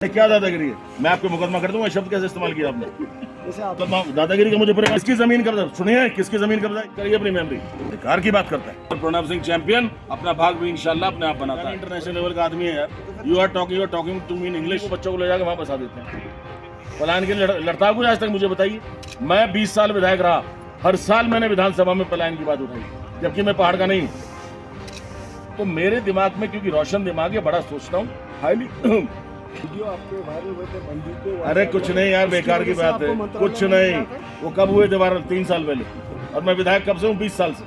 क्या दादागिरी है? मैं आपको मुकदमा कर दूंगा। शब्द कैसे इस्तेमाल किया आपने? दादागिरी का मुझे पूरे किसकी जमीन कब्जा सुनिए, किसकी जमीन कब्जा करिए अपनी मेमोरी। अधिकार की बात करता है। प्रणब सिंह चैंपियन अपना भाग भी इंशाल्लाह अपने आप बनाता है। इंटरनेशनल लेवल का आदमी है यार। You are talking to me in English. बच्चों को ले जाकर वहां बसा देते हैं। पलायन के लिए लड़ता हुआ आज तक मुझे बताइए। मैं 20 साल विधायक रहा, हर साल मैंने विधानसभा में पलायन की बात उठाई, जबकि मैं पहाड़ का नहीं हूँ। तो मेरे दिमाग में, क्योंकि रोशन दिमाग है, बड़ा सोचता हूँ हाईली। वीडियो आपके वायरल हुए थे बंदी के। अरे कुछ नहीं यार, बेकार की बात है। कुछ नहीं, वो कब हुए थे वायरल? 3 साल पहले। और मैं विधायक कब से हूँ? 20 साल से।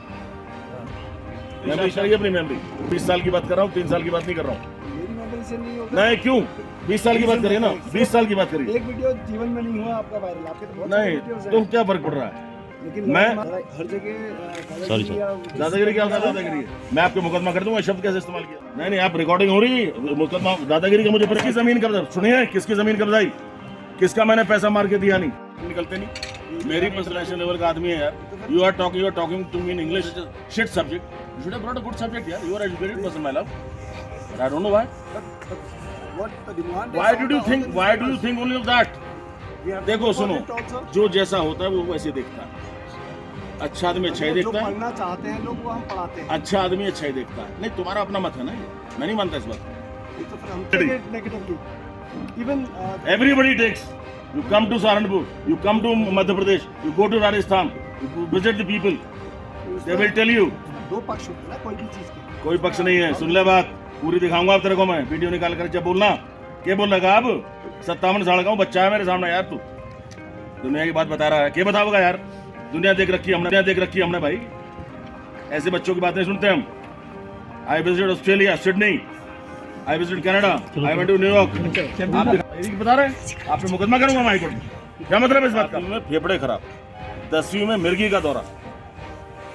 मेमोरी चाहिए अपनी मेमोरी। 20 साल की बात कर रहा हूँ, 3 साल की बात नहीं कर रहा हूँ। मेरी मेमोरी से नहीं होगा। नहीं, क्यों? 20 साल की बात करिए ना, 20 साल की बात करिए। एक वीडियो जीवन में नहीं हुआ आपका वायरल, आपके तो बहुत सारे नहीं वीडियोस हैं। तो क्या फर्क पड़ रहा है? लेकिन मैं हर जगह सॉरी दादागिरी क्या दादागिरी है? मैं आपको मुकदमा कर दूंगा। शब्द कैसे इस्तेमाल किया? नहीं, आप रिकॉर्डिंग हो रही है। मुकदमा दादागिरी का मुझे किसकी जमीन कब्जा सुनिए, किसकी जमीन कब्जाई, किसका मैंने पैसा मार के दिया? नहीं निकलते नहीं। मेरी इंटरनेशनल लेवल का आदमी है यार। You are talking to me in English. Shit subject. You should have brought a good subject यार। You are educated person my love, but I don't know why. Why do you think only of that? देखो सुनो, जो जैसा होता है वो वैसे देखता है। अच्छा आदमी अच्छा ही देखता है। पढ़ना चाहते हैं लोग, वो हम पढ़ाते हैं। अच्छा आदमी अच्छा ही देखता है। नहीं, तुम्हारा अपना मत है ना, ये मैं नहीं मानता इस बात। ये तो फिर हम negatively even everybody takes. You come to Saharanpur, you come to Madhya Pradesh, you go to Rajasthan, you visit the people, they will tell you. दो पक्ष होते हैं ना कोई भी चीज के। कोई पक्ष नहीं है। सुन ले बात पूरी, दिखाऊंगा अब तेरे को मैं वीडियो निकाल कर। जब बोलना क्या बोल लगा? अब 57 साल का हूँ, बच्चा है मेरे सामने यार। तू दुनिया की बात बता रहा है, क्या बताओगा यार? दुनिया देख रखी है हमने भाई। ऐसे बच्चों की बातें सुनते हैं हम। I visit Australia, Sydney, I visit Canada, I went to New York. आप बता रहे हैं, आप पे मुकदमा करूंगा मैं हाईकोर्ट में। क्या मतलब है इस बात का? में फेफड़े खराब, 10वीं में मिर्गी का दौरा।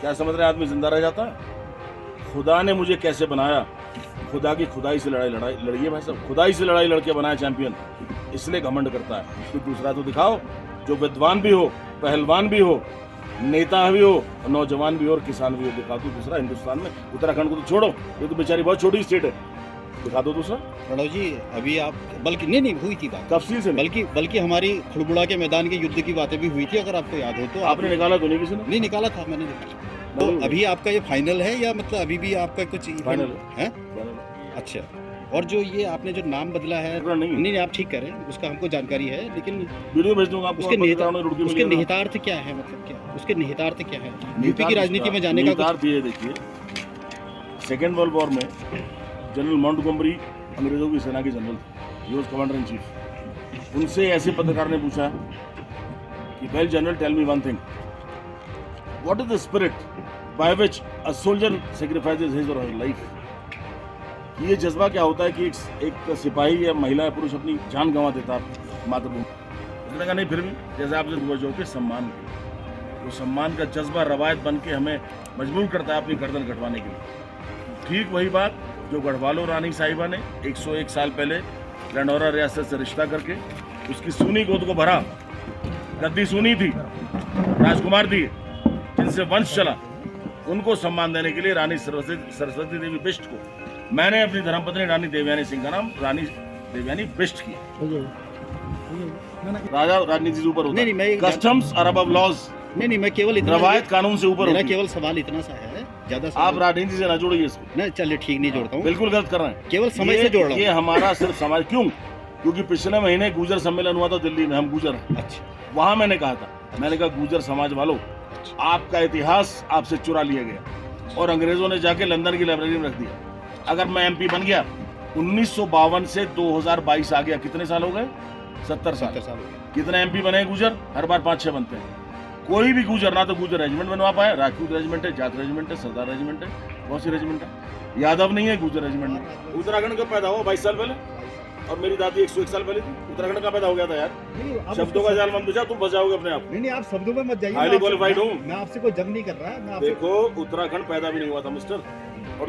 क्या समझ रहे आदमी जिंदा रह जाता है? खुदा ने मुझे कैसे बनाया? खुदा की खुदाई से लड़ाई लड़िए भाई साहब। खुदाई से लड़ाई लड़के बनाया चैंपियन, इसलिए घमंड करता है। उसको दूसरा तो दिखाओ जो विद्वान भी हो, पहलवान भी हो, नेता भी हो, नौजवान भी हो और किसान भी हो। दिखा दो दूसरा हिंदुस्तान में। उत्तराखंड को तो छोड़ो, ये तो बेचारी बहुत छोटी स्टेट है। दिखा दो दूसरा। प्रणव जी, अभी आप बल्कि नहीं हुई थी बात, तफसील से बल्कि हमारी खुड़बुड़ा के मैदान के युद्ध की बातें भी हुई थी, अगर आपको याद हो तो। आपने निकाला तो नहीं किसी ने? नहीं निकाला था, मैंने निकाला। तो अभी आपका ये फाइनल है या मतलब अभी भी आपका कुछ फाइनल है? अच्छा। और जो ये आपने जो नाम बदला है, नहीं आप ठीक कह रहे हैं, उसका हमको जानकारी है, लेकिन वीडियो भेज दूंगा आपको। उसके निहितार्थ क्या है? मतलब क्या उसके निहितार्थ क्या है? यूपी की राजनीति में जाने का निहितार्थ ये देखिए, सेकेंड वर्ल्ड वॉर में जनरल मॉन्टगोमरी अंग्रेजों की सेना के जनरल थे, he was commander in chief. उनसे ऐसे पत्रकार ने पूछा कि well general, tell me one thing, what is the spirit by which a soldier sacrifices his or her life? ये जज्बा क्या होता है कि एक सिपाही या महिला या पुरुष अपनी जान गंवा देता है मातृभूमि। उसने कहा नहीं, फिर भी जैसे आपसे पूछो कि सम्मान की, वो सम्मान का जज्बा रवायत बन के हमें मजबूर करता है अपनी गर्दन कटवाने के लिए। ठीक वही बात जो गढ़वालो रानी साहिबा ने 101 साल पहले लंडौरा रियासत से रिश्ता करके उसकी सूनी गोद को भरा। गद्दी सूनी थी, राजकुमार थी, जिनसे वंश चला, उनको सम्मान देने के लिए रानी सरस्वती देवी बिष्ट को मैंने अपनी धर्मपत्नी रानी देवयानी सिंह का नाम रानी देवयानी बिष्ट किया। राजा राजनीति से ऊपर होता है, कस्टम्स और अबव लॉज। नहीं, मैं केवल इतना, रवायत कानून से ऊपर होती है। केवल सवाल इतना सा है, ज्यादा आप राजनीति से ना जोड़िए इसको। नहीं, चलिए ठीक, नहीं जोड़ता हूँ। बिल्कुल गलत कर रहे हैं, केवल समय से जोड़ रहा हूँ। ये हमारा सिर्फ समाज, क्यों? क्योंकि पिछले महीने गुजर सम्मेलन हुआ था दिल्ली में, हम गुजर हैं। अच्छा। वहां मैंने कहा था, मैंने कहा गुजर समाज वालों, आपका इतिहास आपसे चुरा लिया गया और अंग्रेजों ने जाके लंदन की लाइब्रेरी में रख दिया। अगर मैं एमपी बन गया, 1952 से 2022 आ गया, कितने साल हो गए? 70 साल। कितने एमपी बने गुजर? हर बार 5-6 बनते हैं। कोई भी गुजर ना तो गुजर रेजिमेंट बनवा पाए। राजपूत रेजिमेंट है, जाट रेजिमेंट है, सरदार रेजिमेंट है, बहुत सी रेजिमेंट है। यादव नहीं है गुजर रेजिमेंट में। उत्तराखंड कब पैदा हुआ? 22 साल पहले। और मेरी दादी 101 साल पहले थी। उत्तराखंड का पैदा हो गया था यार। शब्दों का जाल मत बुझा, तुम बचाओगे अपने आप। नहीं, आप शब्दों में मत जाइए। हाईली क्वालिफाइड हूँ मैं आपसे कोई जंग नहीं कर रहा। देखो, उत्तराखंड पैदा भी नहीं हुआ था मिस्टर, और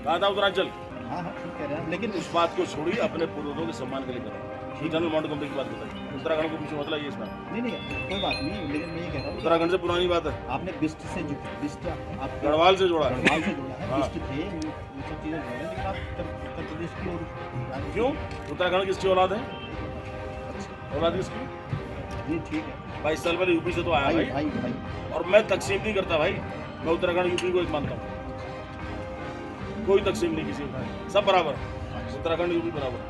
कहा था उत्तरांचल। हाँ ठीक कह रहे हैं, लेकिन उस बात को छोड़िए, अपने पूर्वजों के सम्मान के लिए करो। जनरल मॉन्टगोमरी की बात बताइए, उत्तराखंड को पीछे बदला ये इसमें। नहीं नहीं कोई बात नहीं, लेकिन मैं ये कह रहा हूँ उत्तराखंड से पुरानी बात है, आपने बिस्ट से बिस्ट आप गढ़वाल से जोड़ा है। गढ़वाल से जोड़ा है, हाँ। बिस्ट थे वो सब चीज़ें जोड़े, लेकिन आप उत्तर प्रदेश की और क्यों? उत्तराखंड किसकी औलाद है? औलाद किसकी? जी ठीक है 22 साल पहले यूपी से तो आया भाई भाई, भाई भाई और मैं तकसीम नहीं करता भाई, मैं उत्तराखंड यूपी को एक मानता हूँ, कोई तकसीम नहीं किसी का, सब बराबर, उत्तराखंड यूपी बराबर।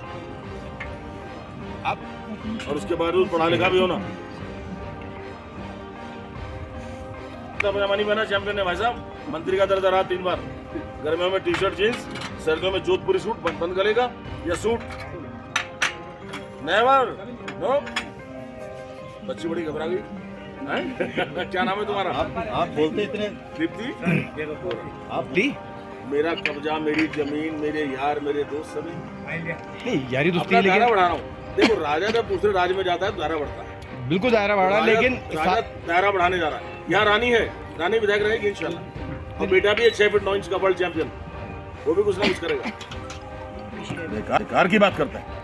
आप और उसके बावजूद पढ़ा लिखा भी हो ना, पजामा नहीं पहना चैंपियन ने भाई साहब, मंत्री का दर्जा रहा 3 बार, गर्मियों में टी शर्ट जींस, सर्दियों में जोधपुरी सूट, बंद गलेगा या सूट, नेवर नो। बच्ची बड़ी घबरा गई हैं? क्या नाम है तुम्हारा? आप बोलते इतने दीप्ति। आप ली मेरा कब्जा, मेरी जमीन, मेरे यार, मेरे दोस्त सभी, नहीं यारी दोस्ती अपना है, दायरा लेकिन बढ़ा रहा हूँ। देखो राजा जब दूसरे राज्य में जाता है तो दायरा बढ़ता है, बिल्कुल दायरा बढ़ा, राजा- लेकिन राजा दायरा बढ़ाने जा रहा है। यहाँ रानी है, रानी विधायक रहेगी इंशाल्लाह, और बेटा भी है 6 फीट 9 इंच का वर्ल्ड चैंपियन, वो भी कुछ ना कुछ करेगा। कार की बात करता है,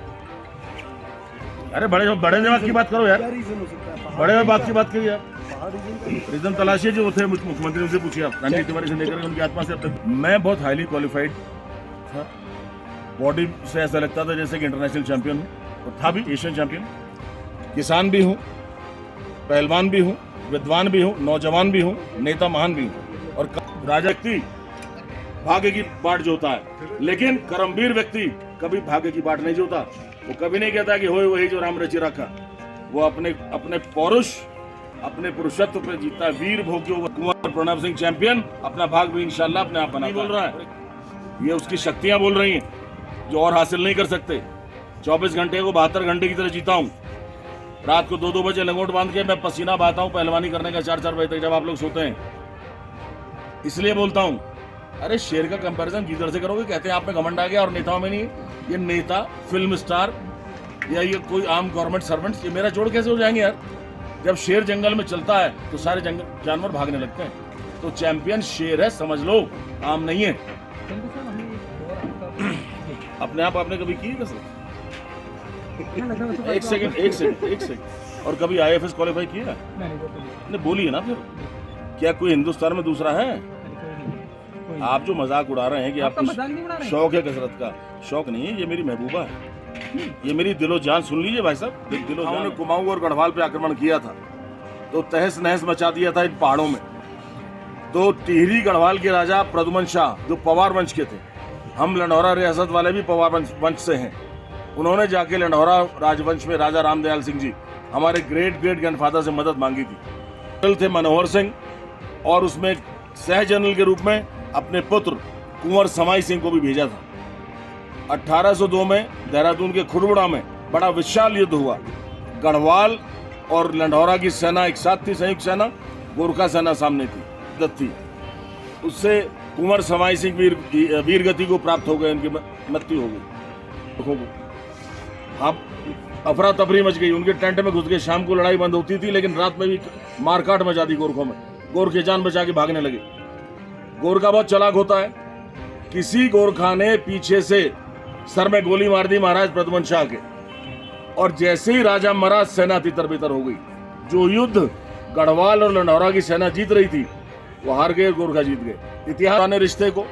अरे बड़े बड़े जवाब की बात करो यार, क्या रीजन हो सकता है? बड़े बात की बात करिए आप। पहाड़ रीजन रीजन तलाशिए जो थे मुख्यमंत्री, उनसे पूछिए आप, रणजीत तिवारी से लेकर उनकी आत्मा से अब तक। मैं बहुत हाईली क्वालिफाइड था, बॉडी से ऐसा लगता था जैसे कि इंटरनेशनल चैंपियन हूँ, और था भी एशियन चैंपियन। किसान भी हूँ, पहलवान भी हूँ, विद्वान भी हूँ, नौजवान भी हूँ, नेता महान भी हूँ, और राजा व्यक्ति भाग्य की बाट जोता है, लेकिन कर्मवीर व्यक्ति कभी भाग्य की बाट नहीं जोता। वो कभी नहीं कहता कि होए वही जो राम रचि रखा, वो अपने अपने पौरुष, अपने पुरुषत्व पे जीता है। वीर भोग्यो कुंवर प्रणब सिंह चैंपियन, अपना भाग भी इंशाल्लाह अपने आप बना बोल रहा है, ये उसकी शक्तियां बोल रही हैं जो और हासिल नहीं कर सकते। 24 घंटे को 72 घंटे की तरह जीता हूँ, रात को 2-2 बजे लंगोट बांध के मैं पसीना बहाता हूँ पहलवानी करने का 4-4 बजे तक, जब आप लोग सोते हैं। इसलिए बोलता हूँ, अरे शेर का कंपैरिजन गीदड़ से करोगे, कहते हैं आप में घमंड आ गया और नेताओं में नहीं। ये नेता, फिल्म स्टार या ये कोई आम गवर्नमेंट सर्वेंट, ये मेरा जोड़ कैसे हो जाएंगे यार? जब शेर जंगल में चलता है तो सारे जंगल जानवर भागने लगते हैं। तो चैंपियन शेर है, समझ लो, आम नहीं है। अपने आप आपने कभी की कसरत? एक सेकंड, और कभी IAFS क्वालिफाई किया? नहीं बोलिए ना फिर, क्या कोई हिंदुस्तान में दूसरा है? आप जो मजाक उड़ा रहे हैं कि आपको शौक है कसरत का, शौक नहीं है, ये मेरी महबूबा है, ये मेरी दिलो जान। सुन लीजिए भाई साहब, दिलो जान ने कुमाऊं और गढ़वाल पे आक्रमण किया था तो तहस नहस मचा दिया था इन पहाड़ों में। तो टिहरी गढ़वाल के राजा प्रद्युमन शाह जो पवार वंश के थे, हम लंढौरा रियासत वाले भी पवार वंश से हैं, उन्होंने जाके लंढौरा राजवंश में राजा रामदयाल सिंह जी, हमारे ग्रेट ग्रेट ग्रैंडफादर से मदद मांगी थी। जनरल थे मनोहर सिंह, और उसमें सह जनरल के रूप में अपने पुत्र कुंवर समाई सिंह को भी भेजा था। 1802 में देहरादून के खुरबुड़ा में बड़ा विशाल युद्ध हुआ, गढ़वाल और लंढौरा की सेना एक साथ थी, संयुक्त सेना, गोरखा सेना सामने थी। उससे कुंवर समाई सिंह वीर गति को प्राप्त हो गए, उनकी मृत्यु हो गई। अब अफरा तफरी मच गई, उनके टेंट में घुस गए। शाम को लड़ाई बंद होती थी, लेकिन रात में भी मारकाट मचा दी गोरखों में। गोरखे जान बचा के भागने लगे। गोरखा बहुत चालाक होता है, किसी गोरखा ने पीछे से सर में गोली मार दी महाराज प्रद्युमन शाह के, और जैसे ही राजा मरा, सेना तितर बितर हो गई। जो युद्ध गढ़वाल और लंढौरा की सेना जीत रही थी, वो हार गए, गोरखा जीत गए। इतिहास ने रिश्ते को